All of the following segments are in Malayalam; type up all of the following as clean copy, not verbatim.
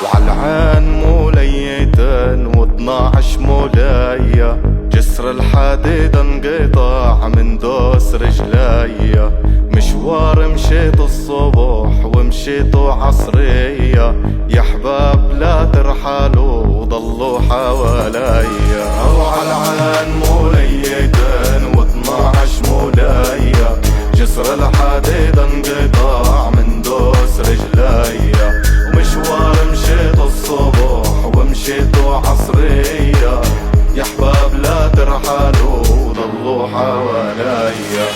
وعالعين موليتين و12 مولاية، جسر الحديد انقطع من دوس رجليا. مشوار مشيت الصبح ومشيت عصرية، يا حباب لا ترحلوا وضلوا حواليا. وعالعين موليتين و12 مولاية، جسر الحديد انقطع من دوس رجليا. ومشوار مشيت الصبح ومشيت عصرية، يا حباب لا ترحلوا وضلوا حواليا.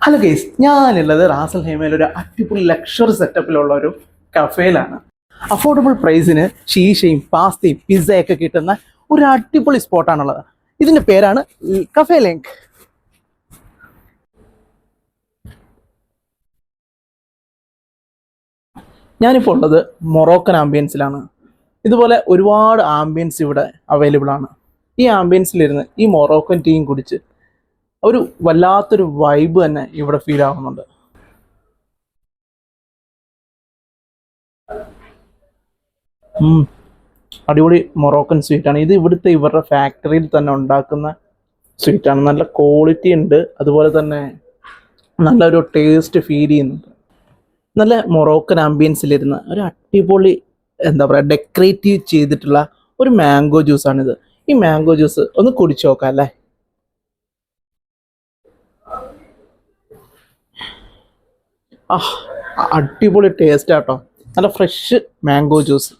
ഹലോ ഗൈസ്, ഞാനുള്ളത് റാസൽ ഹൈമയിൽ ഒരു അടിപൊളി ലക്ഷറി സെറ്റപ്പിലുള്ള ഒരു കഫേയിലാണ്. അഫോർഡബിൾ പ്രൈസിന് ഷീഷയും പാസ്തയും പിസ്സയൊക്കെ കിട്ടുന്ന ഒരു അടിപൊളി സ്പോട്ടാണുള്ളത്. ഇതിൻ്റെ പേരാണ് കഫേ ലിങ്ക്. ഞാനിപ്പോൾ ഉള്ളത് മൊറോക്കൻ ആംബിയൻസിലാണ്. ഇതുപോലെ ഒരുപാട് ആംബിയൻസ് ഇവിടെ അവൈലബിൾ ആണ്. ഈ ആംബിയൻസിലിരുന്ന് ഈ മൊറോക്കൻ ടീയും കുടിച്ച് ഒരു വല്ലാത്തൊരു വൈബ് തന്നെ ഇവിടെ ഫീൽ ആവുന്നുണ്ട്. അടിപൊളി മൊറോക്കൻ സ്വീറ്റാണ് ഇത്. ഇവിടുത്തെ ഇവരുടെ ഫാക്ടറിയിൽ തന്നെ ഉണ്ടാക്കുന്ന സ്വീറ്റാണ്. നല്ല ക്വാളിറ്റി ഉണ്ട്, അതുപോലെ തന്നെ നല്ലൊരു ടേസ്റ്റ് ഫീൽ ചെയ്യുന്നുണ്ട്. നല്ല മൊറോക്കൻ ആംബിയൻസിലിരുന്ന് ഒരു അടിപൊളി എന്താ പറയുക ഡെക്കറേറ്റീവ് ചെയ്തിട്ടുള്ള ഒരു മാംഗോ ജ്യൂസാണിത്. ഈ മാംഗോ ജ്യൂസ് ഒന്ന് കുടിച്ചു നോക്കാം അല്ലേ. അടിപൊളി ടേസ്റ്റ് ആട്ടോ, നല്ല ഫ്രഷ് മാംഗോ ജ്യൂസ്.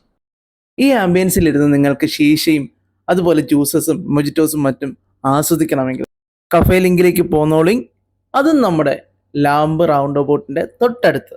ഈ ആംബിയൻസിലിരുന്ന് നിങ്ങൾക്ക് ഷീഷയും അതുപോലെ ജ്യൂസസും മൊജിറ്റോസും മറ്റും ആസ്വദിക്കണമെങ്കിൽ കഫേ ലിങ്കിലേക്ക് പോന്നോളിങ്. അതും നമ്മുടെ ലാംബ് റൗണ്ട് അബൌട്ടിൻ്റെ തൊട്ടടുത്ത്.